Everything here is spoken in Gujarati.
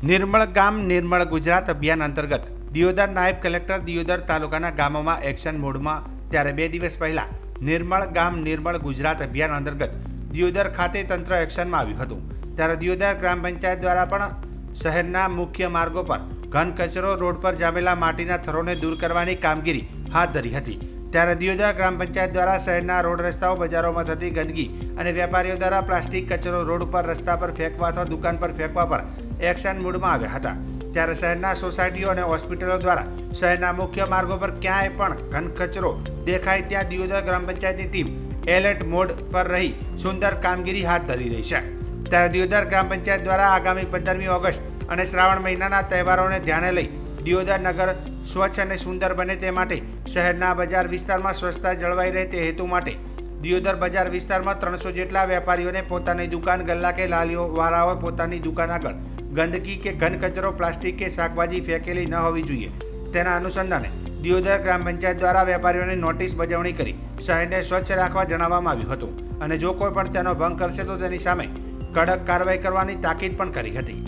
નિર્મળ ગામ નિર્મળ ગુજરાત અભિયાન અંતર્ગત દિયોદર નાયબ કલેક્ટર દિયોદર તાલુકાના ગામોમાં એક્શન મોડમાં ત્યારે 2 દિવસ પહેલા નિર્મળ ગામ નિર્મળ ગુજરાત અભિયાન અંતર્ગત દિયોદર ખાતે તંત્ર એક્શનમાં આવ્યું હતું। ત્યારે દિયોદર ગ્રામ પંચાયત દ્વારા પણ શહેરના મુખ્ય માર્ગો પર ઘન કચરો રોડ પર જામેલા માટીના થરોને દૂર કરવાની કામગીરી હાથ ધરી હતી। ત્યારે દિયોદર ગ્રામ પંચાયત દ્વારા શહેરના રોડ રસ્તાઓ બજારોમાં થતી ગંદકી અને વેપારીઓ દ્વારા પ્લાસ્ટિક કચરો રોડ પર રસ્તા પર ફેંકવા અથવા દુકાન પર ફેંકવા પર એક્શન મોડમાં આવ્યા હતા। ત્યારે શહેરના સોસાયટીઓ અને હોસ્પિટલો દ્વારા શહેરના મુખ્ય માર્ગો પર ક્યાંય પણ ઘન કચરો દેખાય ત્યાં દિયોદર ગ્રામ પંચાયતની ટીમ એલર્ટ મોડ પર રહી સુંદર કામગીરી હાથ ધરી રહી છે। ત્યારે દિયોદર ગ્રામ પંચાયત દ્વારા આગામી 15મી ઓગસ્ટ અને શ્રાવણ મહિનાના તહેવારોને ધ્યાને લઈ દિયોદર નગર સ્વચ્છ અને સુંદર બને તે માટે શહેરના બજાર વિસ્તારમાં સ્વચ્છતા જળવાઈ રહે તે હેતુ માટે દિયોદર બજાર વિસ્તારમાં 300 જેટલા વેપારીઓને પોતાની દુકાન ગલ્લા કે લારીઓ વાળાઓ પોતાની દુકાન આગળ ગંદકી કે ઘન કચરો પ્લાસ્ટિક કે શાકભાજી ફેંકેલી ન હોવી જોઈએ તેના અનુસંધાને દિયોદર ગ્રામ પંચાયત દ્વારા વેપારીઓને નોટિસ બજાવણી કરી શહેરને સ્વચ્છ રાખવા જણાવવામાં આવ્યું હતું અને જો કોઈ પણ તેનો ભંગ કરશે તો તેની સામે કડક કાર્યવાહી કરવાની તાકીદ પણ કરી હતી।